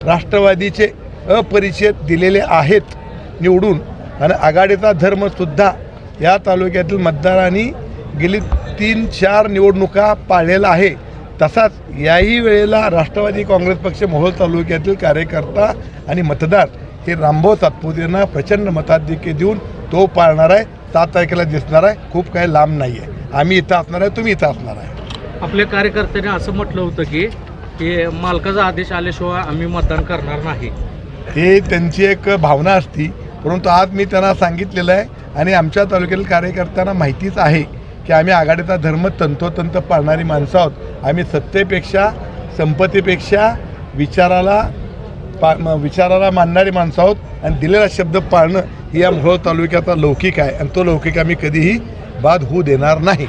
राष्ट्रवादीचे अपरिचित दिलेले आहेत निवडून आणि आघाडीचा धर्मसुद्धा या तालुक्यातील मतदारांनी गेली 3-4 निवडणुका पाळलेला आहे। तसाच याही वेळेला राष्ट्रवादी काँग्रेस पक्ष मोहोळ तालुक्यातील कार्यकर्ता आणि मतदार हे रामभाऊ सातपुतेंना प्रचंड मताधिक्य देऊन तो पाळणार आहे। 7 तारखेला दिसणार आहे, खूप काही लांब नाही आहे। आम्ही इथं असणार आहे, तुम्ही इथं असणार आहे। आपल्या कार्यकर्त्यांनी असं म्हटलं होतं की मालकाचा आदेश आल्याशिवाय आम्ही मतदान करणार नाही। ते त्यांची एक भावना असती, परंतु आज मी त्यांना सांगितलेलं आहे आणि आमच्या तालुक्यातील कार्यकर्त्यांना माहितीच आहे की आम्ही आघाडीचा धर्म तंतोतंत पाळणारी माणसं आहोत। आम्ही सत्तेपेक्षा संपत्तीपेक्षा विचाराला मानणारी माणसं आहोत आणि दिलेला शब्द पाळणं ही या मोहोळ तालुक्याचा लौकिक आहे आणि तो लौकिक आम्ही कधीही बाद होऊ देणार नाही।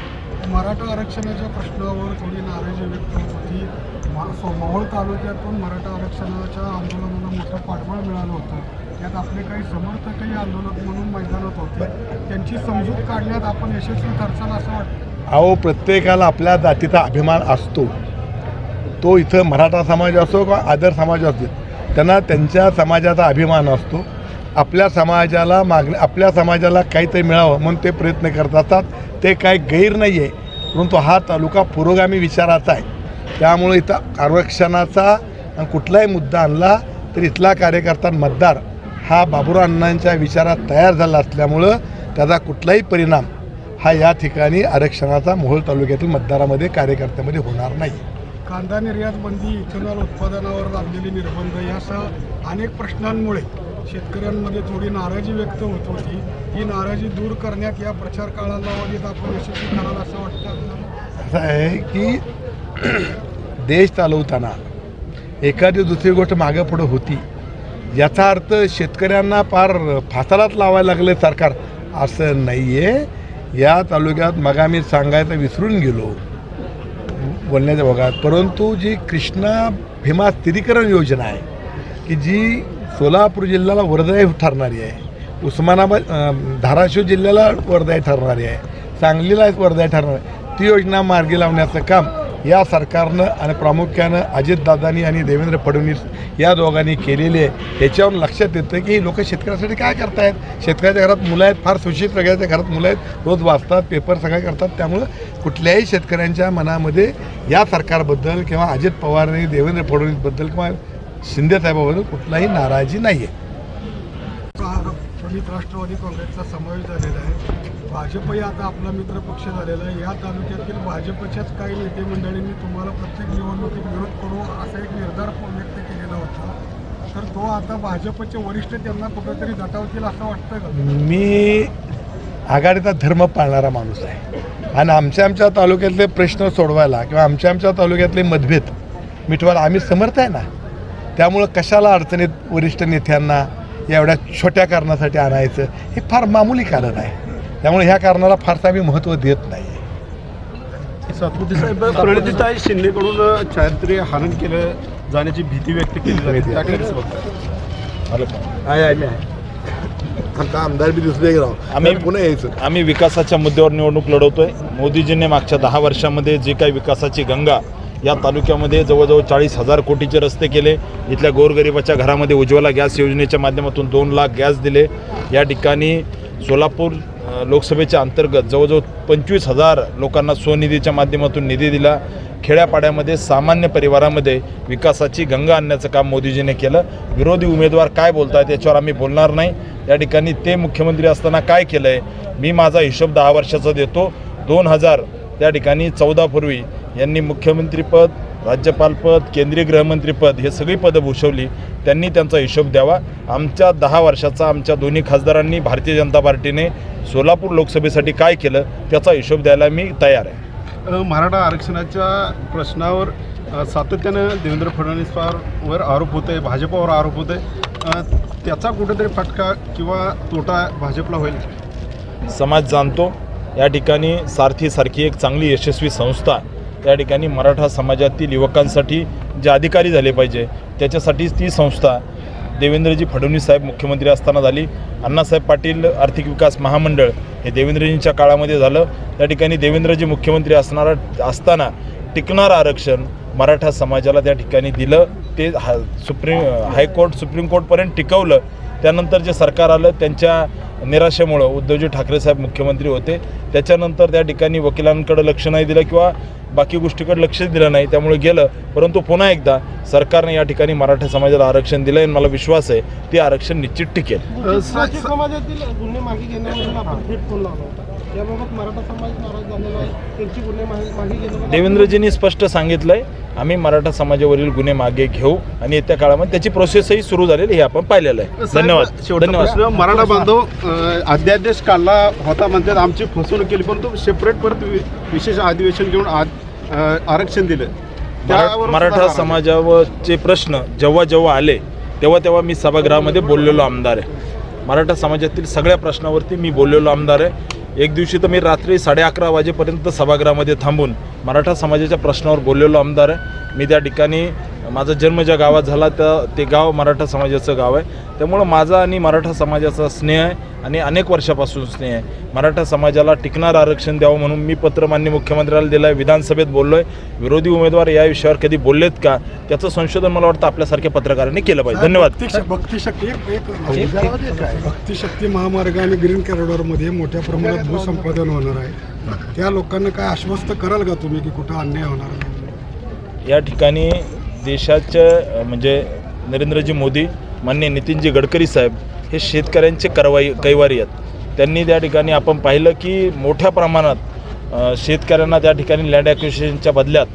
मराठा आरक्षणाच्या प्रश्नावर थोडी नाराजी व्यक्त होत होती। मोहोळ तालुक्यातून मराठा आरक्षणाच्या आंदोलनाला मोठं पाठबळ मिळालं होतं। त्यात आपले काही समर्थकही आंदोलक म्हणून मैदानात होते, त्यांची समजूत काढण्यात आपण यशस्वी ठरसाल असं वाटतं? अहो, प्रत्येकाला आपल्या जातीचा अभिमान असतो। तो इथं मराठा समाज असो किंवा आदर समाज असो, त्यांना त्यांच्या समाजाचा अभिमान असतो। आपल्या समाजाला काहीतरी मिळावं म्हणून ते प्रयत्न करत असतात, ते काही गैर नाही आहे। परंतु हा तालुका पुरोगामी विचाराचा आहे, त्यामुळे इथं आरक्षणाचा कुठलाही मुद्दा आणला तर इथला कार्यकर्ता मतदार हा बाबुराव अण्णांच्या विचारात तयार झाला असल्यामुळं त्याचा कुठलाही परिणाम हा या ठिकाणी आरक्षणाचा मोहोळ तालुक्यातील मतदारामध्ये कार्यकर्त्यामध्ये होणार नाही। कांदा निर्यात बंदी, इथेनॉल उत्पादनावर लादलेले निर्बंध यासह अनेक प्रश्नांमुळे शेतकऱ्यांमध्ये थोडी नाराजी व्यक्त होत होती। ही नाराजी दूर करण्यात या प्रचार कालावधीत आपण यशस्वी कराल असं वाटतं? असं आहे की देश चालवताना एखादी दुसरी गोष्ट मागं पुढं होती, याचा अर्थ शेतकऱ्यांना फार फासालाच लावायला लागले सरकार असं नाही आहे। या तालुक्यात मग आम्ही सांगायचं विसरून गेलो बोलण्याच्या भागात, परंतु जी कृष्णा भीमा स्थिरीकरण योजना आहे की जी सोलापूर जिल्ह्याला वरदायी ठरणारी आहे, उस्मानाबाद धाराशिव जिल्ह्याला वरदायी ठरणारी आहे, सांगलीला वरदायी ठरणार आहे, ती योजना मार्गी लावण्याचं काम या सरकारनं आणि प्रामुख्यानं अजितदादांनी आणि देवेंद्र फडणवीस या दोघांनी केलेले आहे। याच्यावर लक्षात येतं की ही लोक शेतकऱ्यासाठी काय करतायत। शेतकऱ्याच्या घरात मुलं आहेत, फार सुशिक्षित सगळ्याच्या घरात मुलं आहेत, रोज वाचतात, पेपर सगळं करतात, त्यामुळं कुठल्याही शेतकऱ्यांच्या मनामध्ये या सरकारबद्दल किंवा अजित पवार आणि देवेंद्र फडणवीसबद्दल किंवा शिंदेसाहेबाबद्दल कुठलाही नाराजी नाही आहे। राष्ट्रवादी काँग्रेसचा समावेश झालेला आहे, भाजपही आता आपला मित्र पक्ष झालेला आहे। या तालुक्यातील भाजपच्याच काही नेते मंडळींनी तुम्हाला प्रत्येक निवडणुकीत विरोध करू असा एक निर्धार व्यक्त केलेला होता, तर तो आता भाजपचे वरिष्ठ त्यांना कुठेतरी दटावतील असं वाटतं का? मी आघाडीचा धर्म पाळणारा माणूस आहे आणि आमच्या तालुक्यातले प्रश्न सोडवायला किंवा आमच्या तालुक्यातले मतभेद मिटवायला आम्ही समर्थ आहे ना। त्यामुळं कशाला अडचणीत वरिष्ठ नेत्यांना एवढ्या छोट्या कारणासाठी आणायचं हे फार मामूली कारण आहे, त्यामुळे ह्या कारणाला फारसा आम्ही महत्त्व देत नाही। सातपुते साहेब, प्रणितीताई शिंदेकडून चारित्र्य हनन केलं जाण्याची भीती व्यक्त केली जाते, आमदार बी दुसरे पुन्हा यायचं। आम्ही विकासाच्या मुद्द्यावर निवडणूक लढवतोय। मोदीजींनी मागच्या 10 वर्षामध्ये जे काही विकासाची गंगा या तालुक्यामध्ये जवळजवळ 40,000 कोटीचे रस्ते केले, इथल्या गोरगरिबाच्या घरामध्ये उज्ज्वला गॅस योजनेच्या माध्यमातून 2 लाख गॅस दिले। या ठिकाणी सोलापूर लोकसभेच्या अंतर्गत जवळजवळ 25,000 लोकांना स्वनिधीच्या माध्यमातून निधी दिला। खेड्यापाड्यामध्ये सामान्य परिवारामध्ये विकासाची गंगा आणण्याचं काम मोदीजीने केलं। विरोधी उमेदवार काय बोलत आहेत याच्यावर आम्ही बोलणार नाही। या ठिकाणी ते मुख्यमंत्री असताना काय केलं आहे मी माझा हिशोब 10 वर्षाचा देतो। 2000 त्या ठिकाणी 14 पूर्वी यांनी मुख्यमंत्रीपद, राज्यपालपद, केंद्रीय गृहमंत्रीपद हे सगळी पदं भूषवली, त्यांनी त्यांचा हिशोब द्यावा। आमच्या 10 वर्षाचा आमच्या दोन्ही खासदारांनी भारतीय जनता पार्टीने सोलापूर लोकसभेसाठी काय केलं त्याचा हिशोब द्यायला मी तयार आहे। मराठा आरक्षणाच्या प्रश्नावर सातत्यानं देवेंद्र फडणवीसवर आरोप होत आहे, भाजपावर आरोप होत आहे, त्याचा कुठेतरी फटका किंवा तोटा भाजपला होईल? समाज जाणतो या ठिकाणी सारथीसारखी एक चांगली यशस्वी संस्था त्या ठिकाणी मराठा समाजातील युवकांसाठी जे अधिकारी झाले पाहिजे त्याच्यासाठीच ती संस्था देवेंद्रजी फडणवीस साहेब मुख्यमंत्री असताना झाली। अण्णासाहेब पाटील आर्थिक विकास महामंडळ हे देवेंद्रजींच्या काळामध्ये झालं। त्या ठिकाणी देवेंद्रजी मुख्यमंत्री असताना टिकणारं आरक्षण मराठा समाजाला त्या ठिकाणी दिलं। ते हायकोर्ट सुप्रीम कोर्टपर्यंत टिकवलं. त्यानंतर जे सरकार आलं त्यांच्या निराशेमुळं उद्धवजी ठाकरे साहेब मुख्यमंत्री होते. त्याच्यानंतर त्या ठिकाणी वकिलांकडे लक्ष नाही दिलं किंवा बाकी गोष्टीकडे लक्ष दिलं नाही, त्यामुळे गेलं. परंतु पुन्हा एकदा सरकारने या ठिकाणी मराठा समाजाला आरक्षण दिलं आणि मला विश्वास आहे ते आरक्षण निश्चित टिकेल. समाजातील गुन्हे मागे घेण्यावरून आपण थेट फोन लावला होता. याबाबत मराठा समाज नाराज झालेला आहे, त्यांची गुन्हे मागे घेण्यावर देवेंद्रजींनी स्पष्ट सांगितलंय आम्ही मराठा समाजावरील गुन्हे मागे घेऊ आणि येत्या काळामध्ये त्याची प्रोसेसही सुरू झालेली हे आपण पाहिलेलं आहे. धन्यवाद. धन्यवाद. मराठा बांधव अध्यादेश काढला होता म्हणतात आमची फसवणूक केली, पण तो सेपरेट परत विशेष अधिवेशन घेऊन आरक्षण दिलं. मराठा समाजावरचे प्रश्न जेव्हा जेव्हा आले तेव्हा मी सभागृहामध्ये बोललेलो आमदार आहे. मराठा समाजातील सगळ्या प्रश्नावरती मी बोललेलो आमदार आहे. एक दिवशी तर मी रात्री 11:30 वाजेपर्यंत सभागृहामध्ये थांबून मराठा समाजाच्या प्रश्नावर बोललेलो आमदार आहे. मी त्या ठिकाणी माझा जन्म ज्या गावात झाला ते गाव मराठा समाजाचं गाव आहे. त्यामुळं माझा आणि मराठा समाजाचा स्नेह आहे आणि अनेक वर्षापासून स्नेह आहे. मराठा समाजाला टिकणार आरक्षण द्यावं म्हणून मी पत्र माननीय मुख्यमंत्र्याला दिलं आहे, विधानसभेत बोललो आहे. विरोधी उमेदवार या विषयावर कधी बोललेत का त्याचं संशोधन मला वाटतं आपल्यासारख्या पत्रकारांनी केलं पाहिजे. धन्यवाद. भक्तिशक्ती महामार्ग आणि ग्रीन कॉरिडॉरमध्ये मोठ्या प्रमाणात भूसंपादन होणार आहे. त्या लोकांना काय आश्वस्त कराल का तुम्ही की कुठं अन्याय होणार नाही? या ठिकाणी देशाचे म्हणजे नरेंद्रजी मोदी, माननीय नितीनजी गडकरी साहेब हे शेतकऱ्यांचे कैवारी आहेत. त्यांनी त्या ठिकाणी आपण पाहिलं की मोठ्या प्रमाणात शेतकऱ्यांना त्या ठिकाणी लँड ॲक्विजिशनच्या बदल्यात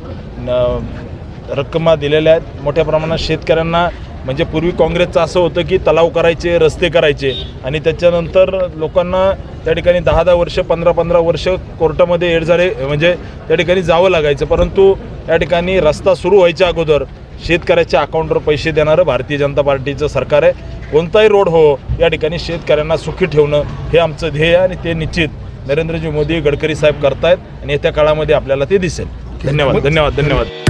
रक्कमा दिलेल्या आहेत. मोठ्या प्रमाणात शेतकऱ्यांना म्हणजे पूर्वी काँग्रेसचं असं होतं की तलाव करायचे, रस्ते करायचे आणि त्याच्यानंतर लोकांना त्या ठिकाणी 10-10 वर्ष 15-15 वर्ष कोर्टामध्ये एडझारे म्हणजे त्या ठिकाणी जावं लागायचं. परंतु या ठिकाणी रस्ता सुरू व्हायच्या अगोदर शेतकऱ्याच्या अकाउंटवर पैसे देणारं भारतीय जनता पार्टीचं सरकार आहे. कोणताही रोड हो या ठिकाणी शेतकऱ्यांना सुखी ठेवणं हे आमचं ध्येय आहे आणि ते निश्चित नरेंद्रजी मोदी गडकरी साहेब करतायत आणि येत्या काळामध्ये आपल्याला ते दिसेल. धन्यवाद.